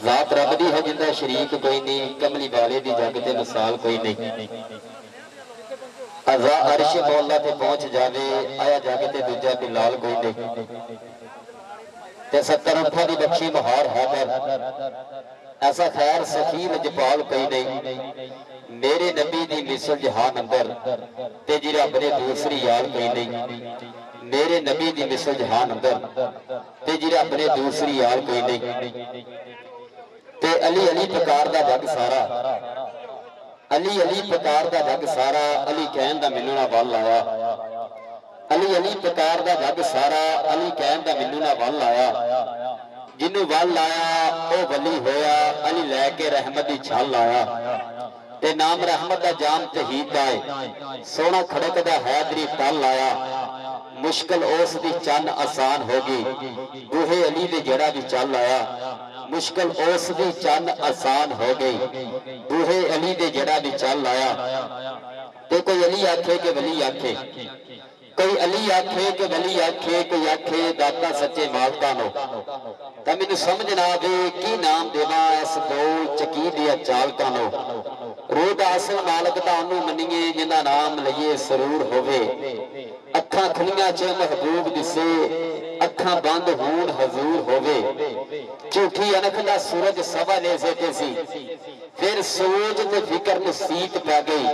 जात रब दी है जिंदा शरीक कोई नहीं, कमली वाले दी जग ते मिसाल कोई नहीं। अजा अर्श मौला ते पहुंच जावे, आया जग ते दूजा बिलाल कोई नहीं। ते 70 अठा दी बख्शी महार हैदर, ऐसा खैर सखी लजपाल कोई नहीं। मेरे नबी दी मिसल जहान अंदर ते जी रब ने दूसरी यार कोई नहीं। मेरे नबी दी मिसल जहान अंदर ते जी रब ने दूसरी यार कोई नहीं। ते अली अली प्रकार दा जग सारा, अली अली प्रकार दा जग सारा, अली कहन दा मैनू ना वल आया। अली अली प्रकार दा जग सारा, अली कहन दा मैनू ना वल आया। जिन्नू वल आया ओ वली होया, अली लैके रहमत दी छल आया। ते नाम रहमत दा जाम तहीद आए, सोना खड़कदा हैदरी तल आया। मुश्किल उस दी चन आसान होगी, बूहे अली दे जड़ा भी चल आया। मुश्किल उस दी चन आसान हो गई, बूहे अली दे जड़ा भी चल आया। ते कोई अली आखे के वली आखे, कोई अली आखे के वली आखे, कोई आखे दाता सच्चे मालका नो। तां मैनूं समझ ना आवे की नाम देवां इस बोल चकी दिया चालकां नो। रूह दा असल मालक तां ओनू मन्नीए जिन्दा नाम लईए सरूर होवे। अखां खुलियां च महबूब दिसे, अखां बंद होण हजूर होवे। झूठी अनख दा सूरज सवा ले सेते सी, फिर सोच ते फिकर नूं सीत पै गई।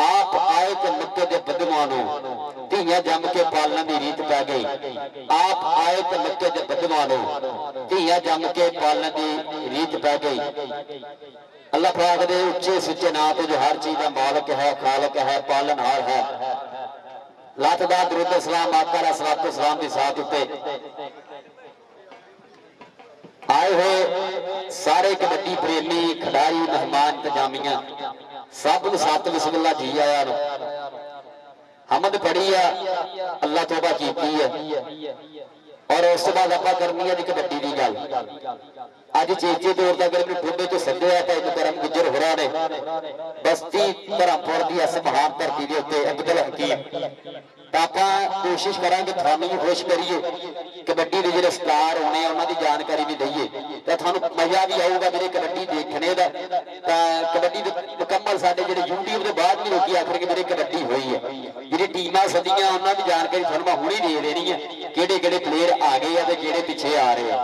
आप आए ते मक्के दे बदमां नूं धीआं जम के पालण दी रीत पै गई। आप आए ते मक्के दे बदमां नूं धीआं जम के पालण दी रीत पै गई। अल्लाह पाक दे उच्चे सुच्चे नाम तो जो हर चीज का मालिक है, खालक है, पालनहार है। लातदा दुरूद सलाम आका अलैहि सलाम दी साथ उत्ते आए हुए सारे कबड्डी प्रेमी खिडारी मेहमान इंतजामिया सब नूं सत बिस्मिल्लाह जी आया नु हमद पढ़ी है, अल्लाह तौबा कीती है। और उस बाद आप करनी है जी कबड्डी की गल। अज चेचे तौर तक अपने ठोडे चो सद्दे भाई करम गुजर होरा ने बस्ती धर्मपुर की इस महान धरती के उत्ते अब्दुल हकीम। आप कोशिश करा थानू भी खुश करिए, कबड्डी के जो स्टार होने उन्होंने जानकारी भी दईए तो थानू मजा भी आऊगा मेरे कबड्डी देखने का। कबड्डी मुकम्मल साडे जो यूट्यूब के बाद भी लोग आखर के मेरे कबड्डी हुई है, जी टीमां सदियां उन्होंने भी जानकारी थानू मैं हुणे दे देनी है किहड़े किहड़े प्लेयर आ गए हैं किहड़े पिछे आ रहे हैं।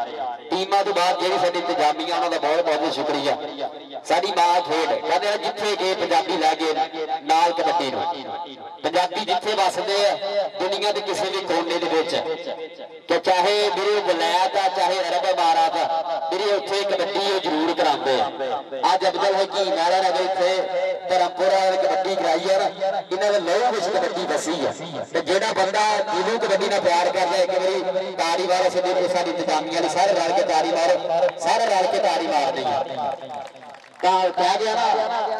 टीमां तो बाद जी साडी इंतजामिया उन्होंने बहुत बहुत शुक्रिया। साडी मां खेड कहते जिथे गए पंजाबी लै गए नाल कबड्डी नूं। पंजाबी जिथे वसदे दुनिया के किसी भी कोने के चाहे मेरे वलैत आ चाहे अरब इमारात मेरे उत्थे कबड्डी जरूर कराते हैं। अज अब्दुल हकीम नारा नगर इत्थे धर्मपुरा कबड्डी कराई है ना, इन्होंने लहू विच कबड्डी दसी है। जो बंदा दिलों कबड्डी नाल प्यार करता है, एक बारी तारी मारो साडी इंतजामिया सारे रल के तारी मारो, सारे रल के तारी मार दी कह गया ना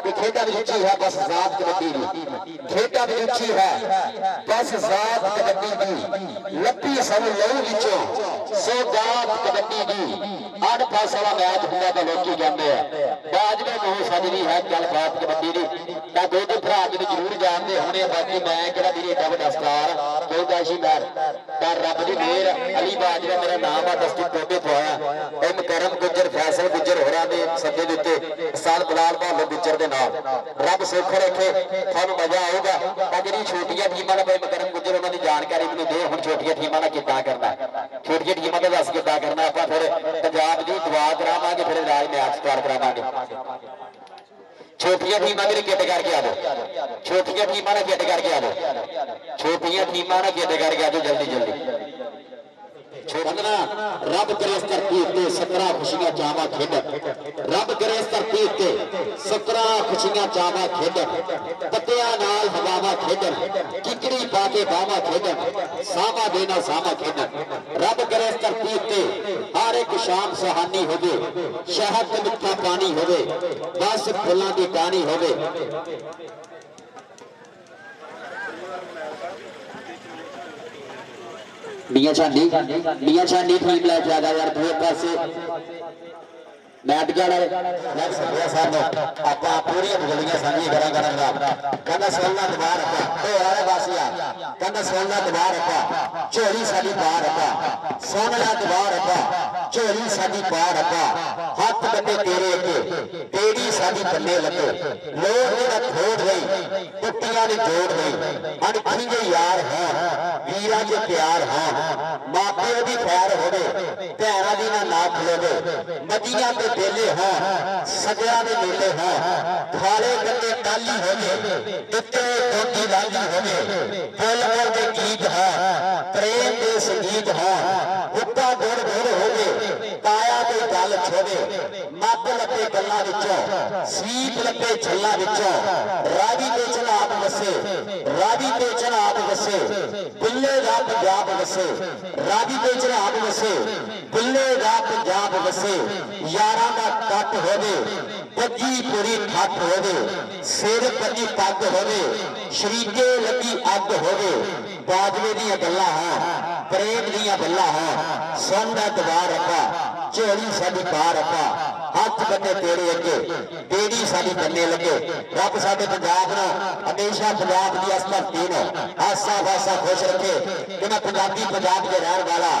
कि खेडा भी उच्ची है बस जात कबड्डी की, खेडा भी उच्ची है बस जात कबड्डी की। लपी सब लहू विचों सौगात कबड्डी की। 8 पास वाला मैच होंगे तो लोग कहते हैं बाजवे नूं सजनी है गलबात कबड्डी की। मैं दो दो भरा मेरे जरूर जानते होने, बाकी मैं कि मेरी एडा बड़ा स्टार चौदाशी मैर पर रब की मेहर अली बाजवा मेरा नाम है दस्ती टोबे तो आया। एम करम गुजर फैसल गुजर होरा ने सदे दे उत्ते साल बलाल भालो गुजर दे नाल रब सुख रखे, थानू मजा आऊगा। जी छोटिया टीमां ने करम गुजर उन्होंने जानकारी मैंने दे हुण छोटिया टीमां ने किद्दां करना, छोटिया टीमां का दस किद्दां करना। आपां फिर पंजाब दी दुआ करावांगे, फिर राज मैच स्टार्ट करावांगे। छोटिया टीमां मेरे किट करके आ जाओ, छोटिया टीमां ने किट करके आ जाओ, छोटिया टीमां ने किट करके आ जाओ जल्दी जल्दी। छोड़ना रब करे इस धरती उत्ते 17 खुशियां चावां खेडन, रब करे इस धरती उत्ते 17 खुशियां चावां खेडन। पत्तियां नाल हवावां खेडन, किकड़ी पा के बावां खेडन, सावा देना सावा खेडन। रब करे इस धरती उत्ते हर एक शाम सुहानी होवे, शहद ते मिठा पानी होवे, बस फुल्लां दी टाहनी होवे। मियां छानी टीम लैके आ गया यार दूए पासे मैट वाले आप पूरी बगलियां साझी करा कहना सोलना दबा रखा वाले पासे आ कहना सोलना दबा रखा झोली साड़ी पा रखा सोना दबा रखा झोली साडी पा रब्बा हथ बटे तेरे अगे तेरी साडी बन्ने लगे लोड़ जेड़ा थोड़ गई टुटियां ने जोड़ गई अणखी जे यार है वीरां जे प्यार है मां प्यो दी खैर होवे भैणां दी ना नाक खलोवे मदियां ते बेले है सगड़ा दे मेले है खाले गन्ने टाली होवे उत्ते टोटी लाली होवे बोल बोल दे गीत है प्रेम दे संगीत है हुक्का गुड़ गुड़ होवे काया कोई गल छोवे मत लपे गल्लां विचों सीप लपे छल्लां विचों रावी ते चनाब वसे रावी ते चनाब वसे बुल्ले दा पंजाब वसे रावी ते चनाब वसे बुल्ले दा पंजाब वसे यारां दा कट होवे पजी पूरी ठट होवे सिर पजी पग होवे शरीके लगी अग होवे बाजवे दी गल्लां है प्रेम दी गल्लां है सुनदा दवार रब्बा झोली साडी पा रब्बा हथ बन्ने तेरे अगे तेरी साडी बन्ने लगे रब साडे पंजाब नूं हमेशा पंजाब दी असमर्ती नूं आसा वासा खुश रखे कि मैं पंजाबी पंजाब दे रहण वाला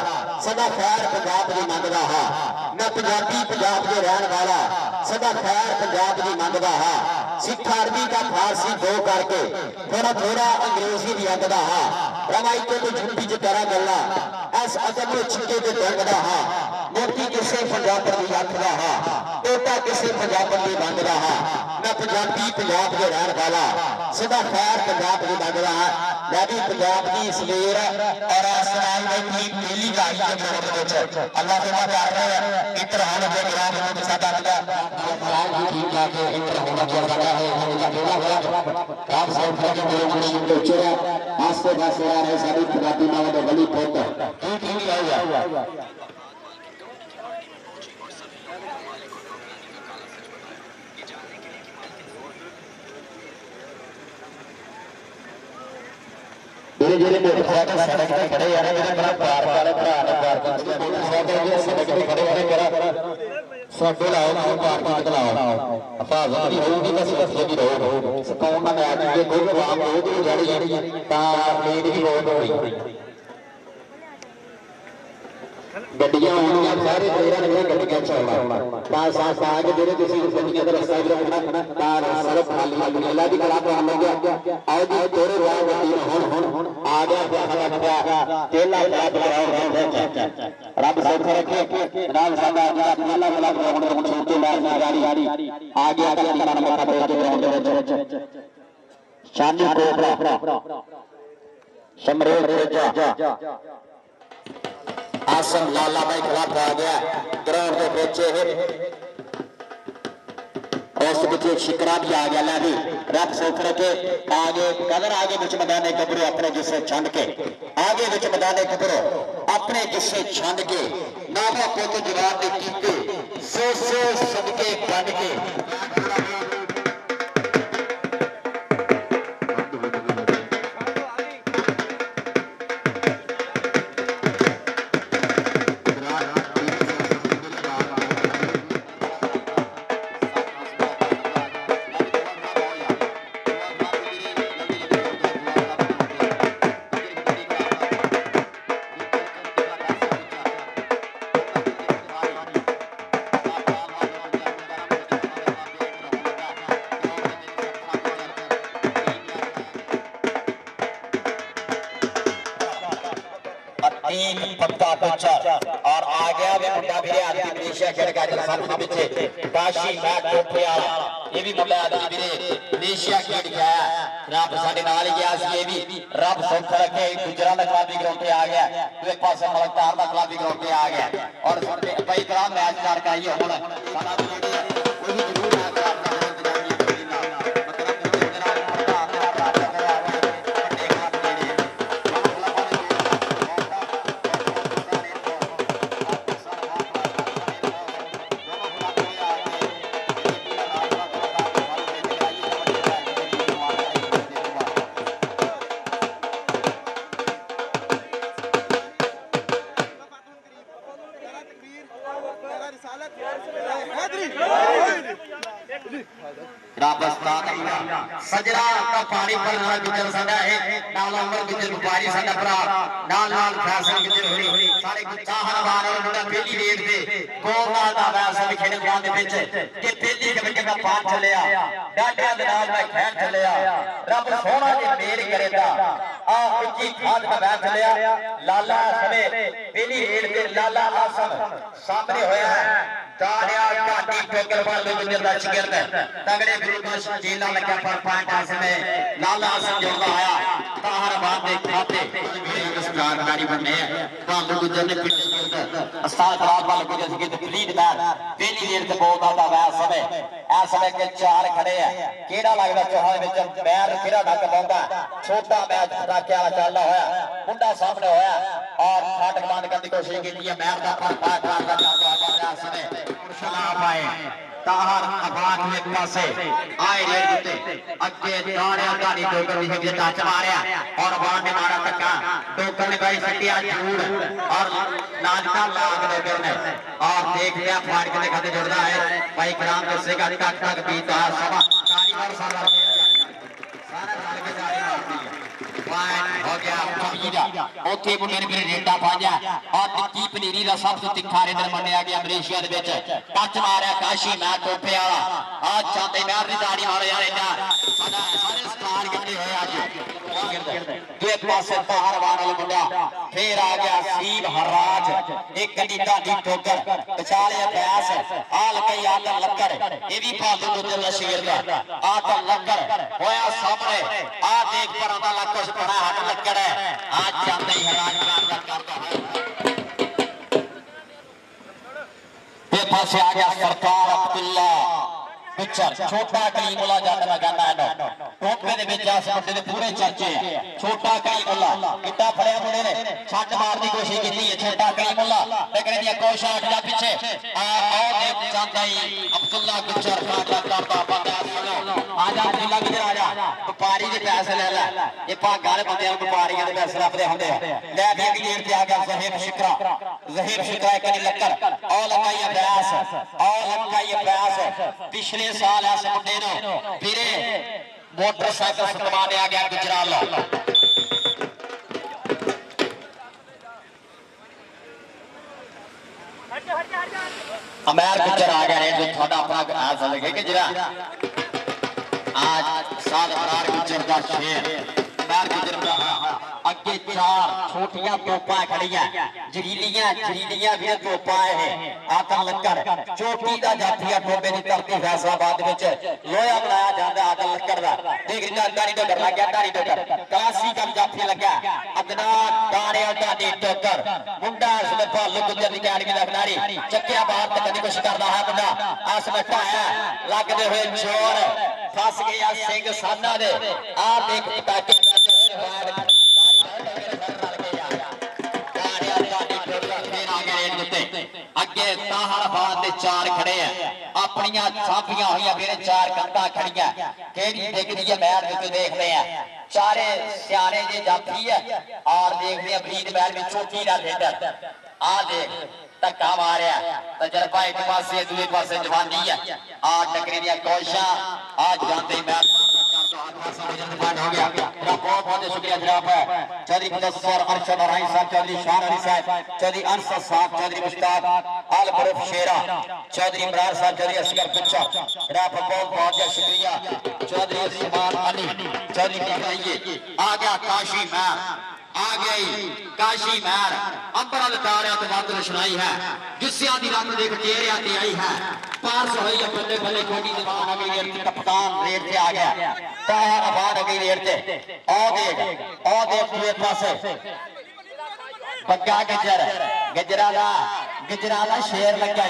सदा खैर पंजाब दी मंगदा हां मैं पंजाबी पंजाब दे रहण वाला सदा खैर पंजाब दी मंगदा हां सिख अरबी का फारसी दो करके थोड़ा थोड़ा अंग्रेजी भी आंदा हां रवायतों को झुंडी च करा गल्ला इस अदब में छिके ते दंगदा हां मोती किसे पंजाब दी आखदा हां टोटा किसे पंजाब दी मंगदा हां मैं पंजाबी पंजाब दे रहण वाला सदा खैर पंजाब दी मंगदा हां मैं भी पंजाब दी सवेर और आसमान में की पहली गाड़ी के मोड़ विच अल्लाह दुआ कर रहे हैं इतरान दे ग्राम में साडा लगा महाराज जी ठीक है कि इतरान होना चाहिए है उनका बोला हुआ आप सब के मेरे मुशीब के चेहरा आस्ते पासे आ रहे साडी पंजाबी मां दे गली पुत ठीक ही रहेगा जेरे जेरे मोटरसाइकिल सड़क पे खड़े यार मेरे बड़ा पार्क वाले भरा ने पार्किंग ते मोटरसाइकिल जे सड़क पे खड़े यार मेरा साडे लाओ ना पार्किंग ते लाओ हिफाजत भी होगी ते सुरक्षा भी रहो सकौन ना मैच जे कोई आम रोड ही जड़ी ता नींद भी बहुत होई गड्डियां आउणियां सारे तेरा ने गड्डियां चलना ता साथ साथ जेरे तुसी गड्डियां दा रास्ता इधर होना ता सड़क खाली अल्लाह दी कला पर लग गया आओ जी तेरे वाह गड्डी हुन आ गया साडा तेला क्लब ग्राउंड रब सौखा रखे राम साडा तेला क्लब ग्राउंड दे छोटे मारना गाड़ी आ गया तेरा मौका पे ग्राउंड दे विच शानी कोपरा समरेल जा आसम लाला भाई खिलाफ आ गया ग्राउंड के बच्चे उस पिछे शिकरा भी आ गया लै भी रब सुख रखे आगे कदर आगे बिच मैदान गबरू अपने जिसे छंड के आगे बिच मैदान गबरू अपने जिसे छंड के नावा पुत जवाब ने कीते सो सो सदके बन के और आ गया वे मुंडा भी आदि मलेशिया खेल का जलसन के पीछे काशी मैच कोठे वाला ये भी मुंडा आदि वीरे मलेशिया खेल के आया रब साडे नाल ही गया सी ये भी रब सुख रखे गुजरात का क्लब ग्राउंड पे आ गया तो एक पासे मलकतार का क्लब ग्राउंड पे आ गया और भाई करा मैच कर आइए हुन साडा कोई जरूर रब उस्ताद सजरा का पानी भरने वाला गुजर साडा है नाल उमर गुजर व्यापारी साडा भरा नाल नाल फैसल गुजर होनी सारे चाहरवान और मुंडा पहली रेड ते गोलदार दा वैसा भी खेल मैदान दे विच ते पहली कबड्डी दा पार चलिया डाडियां दे नाल मैं खैर चलिया रब सोना जी मेर करेगा आ उच्ची खाद दा वैस चलिया लाला सने पहली रेड ते लाला आसम सामने होया है दानिया घाटी ठोकर वाले गुजर दा शिगिर्द तगड़े गुरु का चेला लगा पर पॉइंट आसमे लाला आसम जोड़ा आया ताहर बात दे खाते सरकारकारी बनने भालू गुजर ने पिट शिगिर्द उस्ताद राज वाले गुजर शिगिर्द फरीद मैच पहली देर से बहुत आता है समय ऐ समय के चार खड़े हैं केड़ा लगदा चौहान विच पैर फिरा ढक पाਉਂਦਾ छोटा मैच राखे वाला चलदा होया मुंडा सामने होया और फाटक बंद करने की कोशिश की है मैच का पर पार करदा समय सलाह पाए ताहर आबाद एक पासे आए रेड उते अगे दाड़िया गाड़ी डोगर दी हक टच मारया और आबाद ने मारा धक्का डोगर ने गई सटिया झूड़ और नाजका लाग डोगर ने और देख लिया फाटक के खाते जुड़दा है भाई कराम दसेगा टक टक बीता सभा कारीगर सारा सारा डाल के गाड़ी मारती है पॉइंट हो गया कमीरा ओथे मुंडे ने मेरे रेडा पाया और टिक्की पनीरी दा सब तो तिखा रेडर मन्निया गया मलेशिया दे विच टच मारया काशी मैं टोपे वाला आज चांदे मैर दी दाड़ी मारो यार इना साडा सारे स्टार किते होए आज दे पासे ताहर वाला मुंडा फिर आ गया सीब हराज एक गड्डी ढाडी ठोकर पछाले अभ्यास आल कई आदम लक्कड़ ये भी भालू गुजर दा शिगिर्द आदम लक्कड़ होया सामने आ देख पर आदा लक्कड़ बड़ा हाथ लक्कड़ है आज चांदे हराज करदा है ये पासे आ गया सरकार अब्दुल्ला पिक्चर छोटा कलीमुल्ला जट मैं कहना है टोपे दे विच इस मुंडे दे पूरे चर्चे है छोटा कलीमुल्ला किड्डा फड़िया मुंडे ने छट मारने की कोशिश की है छोटा कलीमुल्ला लेकिन इहदी कोशिश हट जा पीछे आओ देव चांदा ही अब्दुल्ला पिक्चर काटा करता बंदा सुनो आजा अब्दुल्ला किधर आजा व्यापारी दे पैसे ले ले ये भागा वाले बंदे व्यापारियों दे पैसे लभदे हुंदे ले भी अगली देर ते आ गया ज़हीर शिकरा एक नहीं लक्कड़ और लगाई अभ्यास पिछले साल इस मुंडे नु फिरे मोटरसाइकिल सतवाने आ गया गुजराल अमेर पिक्चर आ गया जो थोड़ा अपना ऐसा लगे कि जरा आज साल अमरार गुजर का शेर अमेर गुजर का अगे चार छोटियां तोपा खड़ियां जरीलियां भी तोपा है आतन लक्कड़ चोटी दा जाफिया टोबे दी धरती फैसलाबाद विच लोया बनाया जांदा आतन लक्कड़ दा देख रिदा दाड़ी तो कर लग गया दाड़ी तो कर क्लासी का जाफी लगा अदना दाड़े दाड़ी टोकर मुंडा इसमें भालू गुजर दी अकेडमी दा खिलाड़ी चक्किया बाहर तक दी कोशिश करदा है मुंडा आस में ढाया लगदे हुए जोर फस गया सिंह साना दे आ देख पटाके अगे ताहरबाद दे चार खड़े हैं अपनियां साफियां हुई फिर चार कंधा खड़ियां केड़ी देखदी है मैच विच देखदे हैं चारे सियाने जे जाफी है और देखदे हैं फरीद मैच में चोटी दा लीडर आ देख धक्का मारिया तजर्बा एक पासे दूसरे पासे जवानी है आ टकरी दी कोशिशां आ जांदे मैच हो गया बहुत बहुत शुक्रिया जनाब चौधरी मुदस्सर अरशद राई साहब चौधरी शान अली साहब चौधरी अनसर साहब चौधरी मुश्ताक आल बरूफ शेरा चौधरी इमरान साहब चौधरी असगर पिक्चर जनाब बहुत बहुत शुक्रिया चौधरी उस्मान अली चौधरी टिकाइए आ गया काशी मैर आ गई काशी मैर अंबर तारिया तो बात रोशनाई है गिस्सिया दी रंग देख चेहरिया ते आई है पास होई बल्ले बल्ले कोटी दीवान आ गई कप्तान रेड पे आ गया ताहर आबाद आ गई रेड पे ओ देख दूसरे पासे बग्गा गजरा दा शेर लगा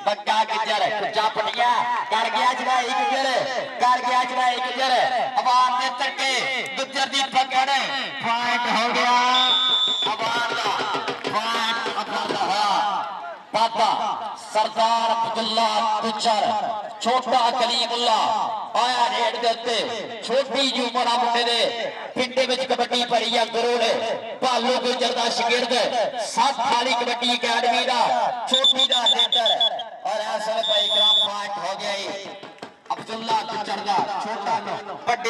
बग्गा गजर जापटिया कर गया चढ़ाई गुजर आबाद दे धक्के गुजर दी पकड़ पॉइंट हो गया आबाद दा पॉइंट आबाद दा बाबा सरदार अब्दुल्ला गुजर छोटा कलीमुल्ला आया रेड दे उत्ते छोटी जी उमर मुंडे दे पिंडे विच कबड्डी भरी है गुरु ने भालू गुजर दा शिगिर्द 7 वाली कबड्डी अकेडमी दा छोटी दा लीडर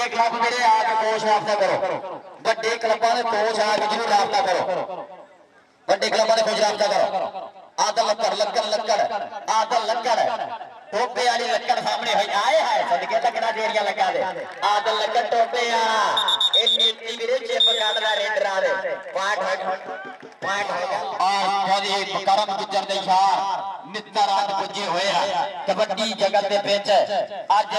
ਵੱਡੇ ਕਲੱਬ ਜਿਹੜੇ ਆ ਕੇ ਕੋਚ ਰਾਬਤਾ ਕਰੋ ਵੱਡੇ ਕਲੱਬਾਂ ਦੇ ਕੋਚ ਆ ਕੇ ਜਿਹਨੂੰ ਰਾਬਤਾ ਕਰੋ ਵੱਡੇ ਕਲੱਬਾਂ ਦੇ ਕੋਚ ਰਾਬਤਾ ਕਰੋ ਆਦਲ ਲੱਕੜ ਆਦਲ ਲੱਕੜ ਟੋਪੇ ਵਾਲੀ ਲੱਕੜ ਸਾਹਮਣੇ ਹੋਈ ਆਏ ਹਾਏ ਸਦਕੇ ਲੱਗਣਾ ਜਿਹੜੀਆਂ ਲੱਗਾ ਦੇ ਆਦਲ ਲੱਕੜ ਟੋਪੇ ਆ ਇਹ ਨੀਤੀ ਵੀਰੇ ਚਿੱਪ ਕੱਢਦਾ ਰੇਡਰਾਂ ਦੇ ਪੁਆਇੰਟ ਹੋ ਗਿਆ ਔਰ ਉਹਦੀ ਕਰਮ ਗੁੱਜਰ ਦੇ ਇਸ਼ਾਰ ਮਿੱਤਰ ਅੱਜ ਪੁੱਜੇ ਹੋਏ ਆ ਕਬੱਡੀ ਜਗਤ ਦੇ ਵਿੱਚ ਅੱਜ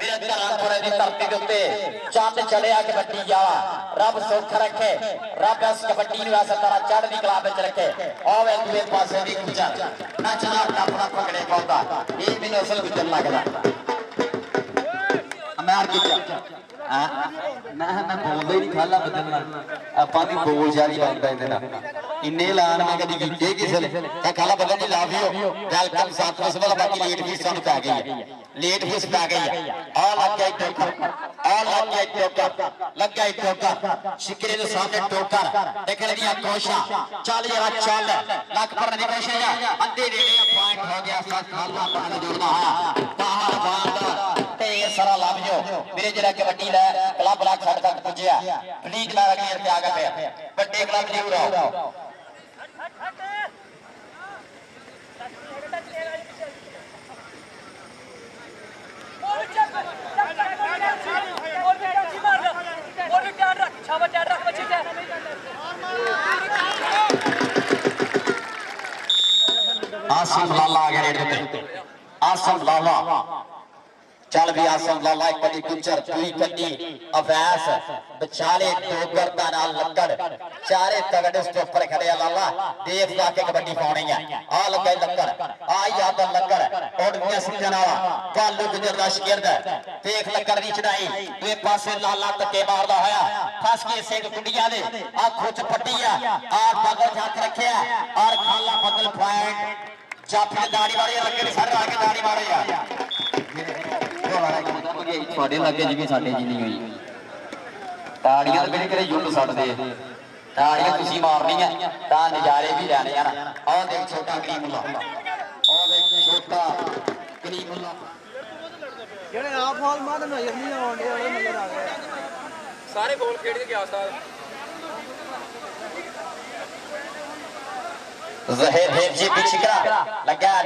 ਵੀਰੇ ਧਰਮਪੁਰੇ ਦੀ ਧਰਤੀ ਦੇ ਉੱਤੇ ਚੰਦ ਚੜਿਆ ਕਬੱਡੀ ਜਾਵਾ ਰੱਬ ਸੁੱਖ ਰੱਖੇ ਰੱਬ ਇਸ ਕਬੱਡੀ ਨੂੰ ਇਸ ਤਰ੍ਹਾਂ ਚੜ੍ਹਦੀ ਕਲਾ ਵਿੱਚ ਰੱਖੇ ਆਵੇ ਦੂਏ ਪਾਸੇ ਵੀ ਗੁੱਜਰ ਨੱਚਦਾ ਟੱਪਦਾ ਭੰਗੜੇ ਪਾਉਂਦਾ ਇਹ ਮੈਨੂੰ ਅਸਲ ਗੁੱਜਰ ਲੱਗਦਾ ਅਮਰ ਗੁੱਜਰ ਮੈਂ ਬੋਲਦਾ ਹੀ ਨਹੀਂ ਖਾਲਾ ਬਦਲਣਾ ਆਪਾਂ ਦੀ ਬੋਲ ਜਾਰੀ ਲੱਗਦਾ ਇਹਦੇ ਨਾਲ ਇੰਨੇ ਐਲਾਨ ਮੈਂ ਕਦੀ ਕੀਤੇ ਕਿਸੇ ਨੇ ਤਾਂ ਖਾਲਾ ਬਦਲ ਜੀ ਲਾਵਿਓ ਵੈਲਕਮ ਸਾਥ ਫਸਵਲ ਬਾਕੀ ਲੇਟ ਫੀਸ ਸਾਨੂੰ ਪੈ ਗਈ ਹੈ ਲੇਟ ਫੀਸ ਪੈ ਗਈ ਹੈ ਆ ਲੱਗ ਗਿਆ ਟੋਕਾ ਸ਼ਿਕਰੇ ਦੇ ਸਾਹਮਣੇ ਟੋਕਰ ਦੇਖਣ ਦੀਆਂ ਕੋਸ਼ਾਂ ਚੱਲ ਜਰਾ ਚੱਲ ਲੱਖ ਭਰਨ ਦੀ ਕੋਸ਼ਿਸ਼ ਆ ਅੱਧੇ ਨੇੜੇ ਪੁਆਇੰਟ ਹੋ ਗਿਆ ਸਾਥ ਖਾਲਾ ਬਦਲ ਜੁੜਦਾ ਹੋਇਆ ਬਾਹਰ ਬਾਹਰ ਢੇਰ ਸਾਰਾ ਲੱਭ ਜੋ ਵੀਰੇ ਜਿਹੜਾ ਕਬੱਡੀ ਲੈ ਕਲੱਬ ਲਾ ਖੜ ਤੱਕ ਪੁੱਜਿਆ ਲੀਗ ਲਾ ਅਗੇਰ ਤੇ ਆ ਗਿਆ ਪਿਆ ਵੱਡੇ ਕਲੱਬ ਜ਼ਰੂਰ ਆਓ आसिम लाला आ गया रेड पे आसिम लाला चल भी आसिम लाला एक बड़ी गुजर दुई कड्डी अवैस विचाले डोगर दा नाल लक्कड़ चारे तगड़े उसके ऊपर खड़े आ लाला देख जाके कबड्डी पाउणी है आ लगा लक्कड़ आ याद लक्कड़ और दिया सिंजना कालू गुजर दा शिरद देख लक्कड़ दी चढ़ाई दूए पासे लाला तके मारदा होया फस के सिंह कुंडियां दे आ खुच पट्टी आ बगल हाथ रखिया और खाला बगल पॉइंट जाफी दाढ़ी वाले लगे सर आके दाढ़ी मारे यार ਤੁਹਾਡੇ ਲੱਗੇ ਜਿਵੇਂ ਸਾਡੇ ਜੀ ਨਹੀਂ ਹੋਈ ਤਾੜੀਆਂ ਤੇ ਮੇਰੇ ਘਰੇ ਯੁੱਧ ਛੱਡਦੇ ਤਾੜੀਆਂ ਤੁਸੀਂ ਮਾਰਨੀਆਂ ਤਾਂ ਨਜ਼ਾਰੇ ਵੀ ਲੈਣੇ ਆ ਨਾ ਆਹ ਦੇਖ ਛੋਟਾ ਕਰੀਮੁੱਲਾ ਆਹ ਦੇਖ ਛੋਟਾ ਕਰੀਮੁੱਲਾ ਜਿਹੜੇ ਆਪ ਫਾਲ ਮਾਰਨ ਨਜ਼ਰ ਨਹੀਂ ਆਉਂਦੇ ਉਹ ਨਜ਼ਰ ਆ ਗਏ ਸਾਰੇ ਬੋਲ ਖੇਡ ਕੇ ਗਿਆ ਸਾਲ ज़हीर जी भी शिकरा लगा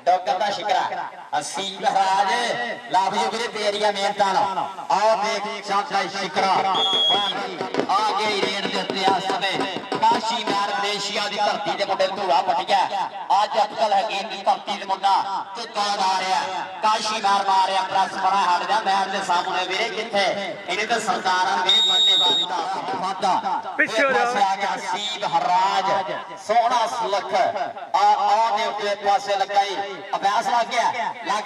डॉगर दा शिकरा अस्सी महाराज लाभियो वीरे तेरिया मेहनतां आओ देख शानदार शिकरा आगे रेड दे उत्ते आ समय काशी मैर मलेशिया दी धरती ते मुंडे धूड़ा पटिया अज अब्दुल हकीम दी धरती ते मुंडा ते कौन आ रहा काशी मैर मारिया प्रेस बड़ा हट जा मैर दे सामने वीरे किथे इने ते सरदारां वीरे बल्लेबाजी दा वादा पीछे आ गया हसीब हराज सोना सुलख आ दे उत्ते पासे लगाई अभ्यास लग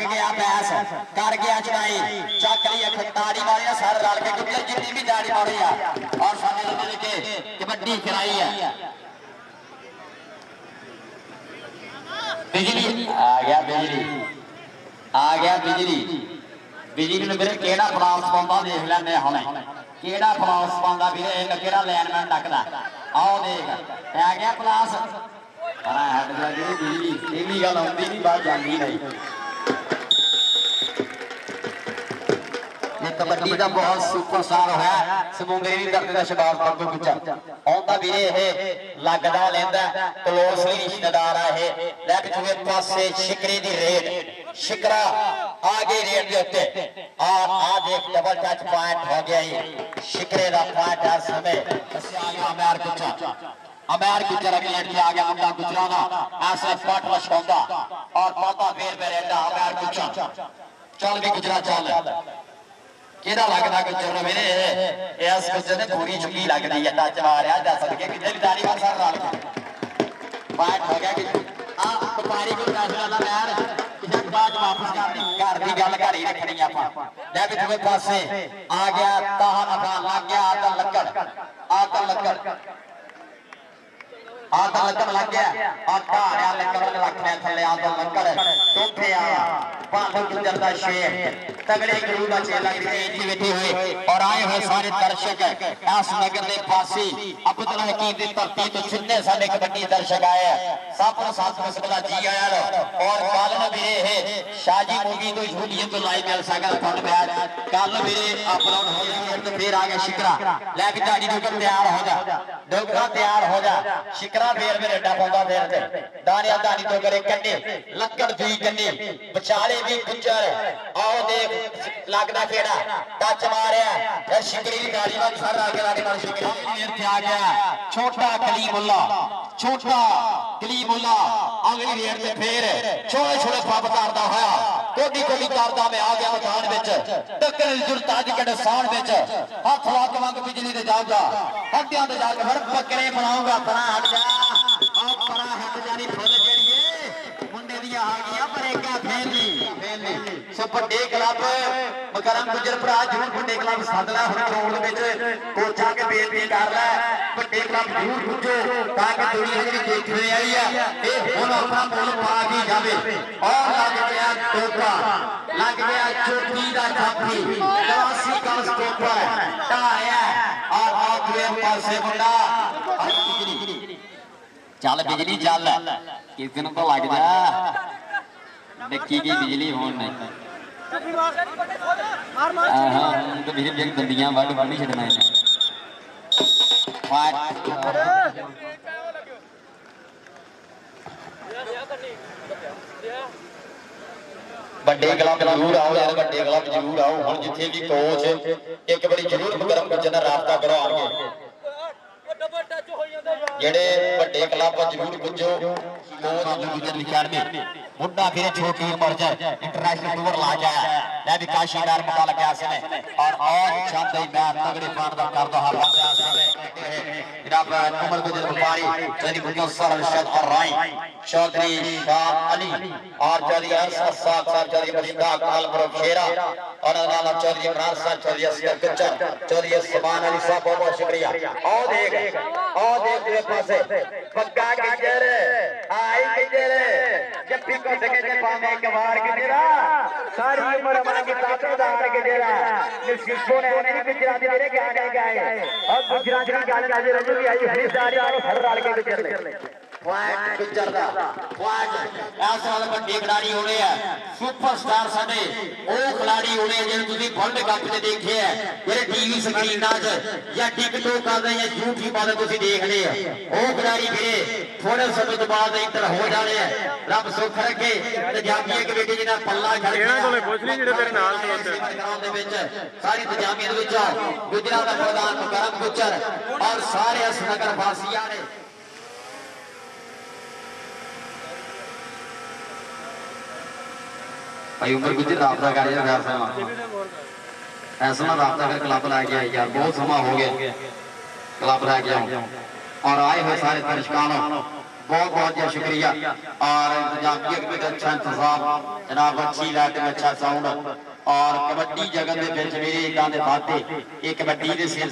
गया अभ्यास कर गया चढ़ाई चक ली खताड़ी मारी सारे रल के गुजर जितनी भी दाड़ी मारी और सामने मिल के कबड्डी खिलाई है बिजली आ गया बिजली ने मेरे केड़ा फ्रांस पाਉਂਦਾ देख ਲੈਣੇ ਹੁਣੇ केड़ा फ्रांस पाਉਂਦਾ ਵੀਰੇ ਇਹ ਕਿਹੜਾ ਲਾਈਨਮੈਨ ਡੱਕਦਾ ਆਓ ਦੇਖ ਆ ਗਿਆ ਪਲਾਸ ਆ ਹਟ ਜਾ ਜੀ ਬਿਜਲੀ ਇਹ ਵੀ ਗੱਲ ਆਉਂਦੀ ਨਹੀਂ ਬਾਹਰ ਜਾਂਦੀ ਨਹੀਂ ਇਹ ਕਬੱਡੀ ਦਾ ਬਹੁਤ ਸੁਪਰਸਟਾਰ ਹੋਇਆ ਸਮੁੰਦਰੀ ਦੀ ਧਰਤੀ ਦਾ ਸ਼ਬਾਬ ਪੱਗੂ ਗੁੱਜਾ ਆਉਂਦਾ ਵੀਰੇ ਇਹ ਲੱਗਦਾ ਲੈਂਦਾ ਕਲੋਸਲੀ ਰਿਸ਼ਤੇਦਾਰ ਆ ਇਹ ਲੈ ਕੇ ਦੂਏ ਪਾਸੇ ਸ਼ਿਕਰੇ ਦੀ ਰੇਡ शिकरा आगे रेड दे उत्ते और आ देख डबल टच पॉइंट हो गया ये शिकरे दा पॉइंट है समय आ गया अमर गुजर अगले एंड आ गया मुंडा गुजरा ना ऐसे पट लछाउंदा और पाता फेर पे रेडा अमर गुजर चल भी गुजरा चल केड़ा लगदा गुजर मेरे इस गुजर ने पूरी चुकी लगदी है टच मारिया जा सके किते भी दारी मार सार रल पॉइंट हो गया कि आ व्यापारी को फैसला दा मैर बात वापस घर की गल घर ही रखनी आप ले भी दूसरे पासे आ गया ताहा नफा लग गया आदल लग गया और ढारिया लकड़ लखने थले आदो लंगर टोपे आया भालू गुजर दा शेर तगड़े गुरु दा चेला इत्थे बैठे हुए और आए हुए सारे दर्शक इस नगर दे पासी अब्दुल हकीम दी धरती तो जिन्ने साडे कबड्डी दर्शक आए सब ਨੂੰ ਸਾਥ ਮਸਲਾ ਜੀ ਆਇਆ ਔਰ ਕੱਲ ਨੂੰ ਵੀਰੇ ਇਹ ਸ਼ਾਜੀ ਮੂਵੀ ਤੋਂ YouTube ਤੋਂ ਲਾਈਵ ਮਿਲ ਸਕਦਾ ਤੁਹਾਨੂੰ ਮੈਚ ਕੱਲ ਨੂੰ ਵੀਰੇ ਅਪਲੋਡ ਹੋ ਜਾਏਗਾ ਤੇ ਫੇਰ ਆ ਗਿਆ ਸ਼ਿਕਰਾ ਲੈ ਕੇ ਢਾਡੀ ਡੋਗਰ ਤਿਆਰ ਹੋ ਜਾ ਡੋਗਰਾ ਤਿਆਰ ਹੋ ਜਾ ਸ਼ਿਕਰਾ ਫੇਰ ਮੇਰੇ ਅੱਡਾ ਪਾਉਂਦਾ ਫੇਰ ਤੇ ਦਾਣਿਆ ਢਾਡੀ ਡੋਗਰੇ ਕੰਨੇ ਲੱਕੜ ਦੀ ਕੰਨੇ ਵਿਚਾਲੇ ਵੀ ਗੁੱਜਰ ਆਓ ਦੇਖ ਲੱਗਦਾ ਕਿਹੜਾ ਟੱਚ ਮਾਰਿਆ ਇਹ ਸ਼ਿਕਰੀ ਦੀ ਗਾੜੀ ਨਾਲ ਸਰ ਆ ਕੇ ਲਾਗੇ ਨਾਲ ਸ਼ਿਕਰੀ ਫੇਰ ਤੇ ਆ ਗਿਆ ਛੋਟਾ ਕਲੀਮੁੱਲਾ ਛੋਟਾ ਕਲੀਮੁੱਲਾ ਅਗਲੀ ਰੇਡ ਤੇ ਫੇਰ ਛੋਲੇ ਛੋਲੇ ਪੱਬ ਕਰਦਾ ਹੋਇਆ ਕੋਡੀ ਕੋਡੀ ਕਰਦਾ ਮੈਂ ਆ ਗਿਆ ਮੈਦਾਨ ਵਿੱਚ ਟੱਕਰ ਦੀ ਜ਼ਰੂਰਤ ਅੱਜ ਕਿਹੜੇ ਸਾਹ ਵਿੱਚ ਹੱਥ ਲੱਗ ਵਾਂਗ ਬਿਜਲੀ ਦੇ ਜਾਗਾ ਹੱਡਿਆਂ ਤੇ ਜਾ ਕੇ ਫਿਰ ਬੱਕਰੇ ਬਣਾਉਂਗਾ ਪਰਾਂ ਹਟ ਜਾ ਆ ਪਰਾਂ ਹਟ ਜਾਣੀ ਫੁੱਲ ਜਿਹੜੀਏ ਮੁੰਡੇ ਦੀਆਂ ਆ ਗਈਆਂ ਪਰ ਏਕਾ ਫੇਰਨੀ ਸੋ ਵੱਡੇ ਕਲੱਬ ਮਕਰਮ ਗੁਜਰ ਭਰਾ ਜਰੂਰ ਵੱਡੇ ਕਲੱਬ ਸੱਦ ਲੈ ਹੁਣ ਗਰਾਊਂਡ ਵਿੱਚ ਕੋਚਾ ਕੇ ਬੇਨਤੀ ਕਰ ਲੈ ਵੱਡੇ ਕਲੱਬ ਜਰੂਰ ਪੁੱਜੋ ਤਾਂ ਕਿ ਦੁਨੀਆ ਜਿਹੜੀ ਦੇਖ ਰਹੀ ਆਈ ਆ ਇਹ ਹੁਣ ਆਪਣਾ ਮੁੱਲ ਪਾ ਕੇ ਜਾਵੇ ਔਰ ਲੱਗ ਗਿਆ ਟੋਕਾ ਲੱਗ ਗਿਆ ਚੋਟੀ ਦਾ ਜਾਫੀ ਕਲਾਸੀ ਦਾ ਸਟੋਪਰ ਟਾਇਆ ਔਰ ਆਖਰੇ ਪਾਸੇ ਮੁੰਡਾ ਚੱਲ ਬਿਜਲੀ ਚੱਲ ਕਿਸ ਦਿਨ ਤਾਂ ਲੱਗ ਜਾ ਡੱਕੀ ਦੀ ਬਿਜਲੀ ਹੋਣ ਨਹੀਂ ਹਾਂ ਤੇ ਮੇਰੇ ਦੰਦੀਆਂ ਵੱਢ ਨਹੀਂ ਛੱਡਣਾ ਵੱਡੇ ਕਲੱਬ ਜ਼ਰੂਰ ਆਓ ਯਾਰ ਵੱਡੇ ਕਲੱਬ ਜ਼ਰੂਰ ਆਓ ਹੁਣ ਜਿੱਥੇ ਵੀ ਕੋਚ ਇੱਕ ਵਾਰੀ ਜ਼ਰੂਰ ਮੁਕਰਮ ਕੋਚ ਨਾਲ ਰਾਬਤਾ ਕਰੋ ਆਣਗੇ ਜਿਹੜੇ ਵੱਡੇ ਕਲੱਬ ਜ਼ਰੂਰ ਪੁੱਜੋ ਕੋਚ ਗੁਜਰ ਅਕੈਡਮੀ ਮੁੰਡਾ ਫਿਰ ਛੋਟੀ ਉਮਰ 'ਚ ਇੰਟਰਨੈਸ਼ਨਲ ਟੂਰ ਲਾ ਕੇ ਆਇਆ ਲੈ ਵੀ ਕਾਸ਼ੀਦਾਰ ਮੁੰਡਾ ਲੱਗਿਆ ਸੀ ਨੇ ਔਰ ਔਰ ਸ਼ਾਨਦਾਰ ਮੈਚ ਤਗੜੇ ਫਾਨ ਦਾ ਕਰਦਾ ਹਾਂ ਪ੍ਰਯਾਸ ਕਰੇ जनाब उमर गुजर व्यापारी चौधरी मुजफ्फर अरशद और राय चौधरी शाह अली और चौधरी अरशद साहब चौधरी मुश्ताक आलम शेरा और नाला चौधरी इमरान साहब चौधरी असगर गुज्जर चौधरी समान अली साहब बहुत बहुत शुक्रिया और देख तेरे पासे पक्का गुज्जर आई गुज्जर जब भी को सके जब पावे कबार गुजरा सारी उम्र हमारा किताबदार गुजरा निस्को ने उन्हें गुजराती मेरे गाने गाए और गुजराती की गाल गाजे रजू भी आई खरीदारी और हर राल के गुजर ले पॉइंट गुजर दा पॉइंट ऐसा वाला बड़े खिलाड़ी होने हैं सुपरस्टार साडे ਉਹ ਖਿਲਾੜੀ ਹੋਣੇ ਜਿਹੜੇ ਤੁਸੀਂ ਵਰਲਡ ਕੱਪ 'ਚ ਦੇਖੇ ਆ ਜਿਹੜੇ ਟੀਵੀ ਸਕਰੀਨਾਂ 'ਚ ਜਾਂ ਟਿਕਟੋਕ ਕਰਦੇ ਜਾਂ YouTube 'ਤੇ ਤੁਸੀਂ ਦੇਖਦੇ ਆ ਉਹ ਖਿਲਾੜੀ ਵੀਰੇ ਥੋੜੇ ਸਮੇਂ ਤੋਂ ਬਾਅਦ ਇੰਟਰ ਹੋ ਜਾਣੇ ਆ ਰੱਬ ਸੁੱਖ ਰੱਖੇ ਤੇ ਜਾਮੀਆ ਕਮੇਟੀ ਜਿਹਨਾਂ ਪੱਲਾ ਖੜ ਗਿਆ ਇਹਨਾਂ ਕੋਲੇ ਪੁੱਛ ਲਈ ਜਿਹੜੇ ਤੇਰੇ ਨਾਲ ਖਲੋਤੇ ਦੇ ਵਿੱਚ ਸਾਰੀ ਤਜਾਮੀਆਂ ਦੇ ਵਿੱਚ ਗੁਜਰਾਤ ਦਾ ਪ੍ਰਧਾਨ ਮੁਕਰਮ ਗੁਜਰ ਔਰ ਸਾਰੇ ਇਸ ਨਗਰ ਵਾਸੀਆਂ ਨੇ भाई उमर गुजर राबता कर यार ऐसा ना राबता कर क्लब ला के यार बहुत समा हो गया क्लब ला के और आए हुए सारे दर्शकों बहुत बहुत शुक्रिया और इंतजामिया भी अच्छा इंतजाम जनाब अच्छी लाइटिंग अच्छा साउंड और कबड्डी जगत के मेरे इदा के वादे ये कबड्डी के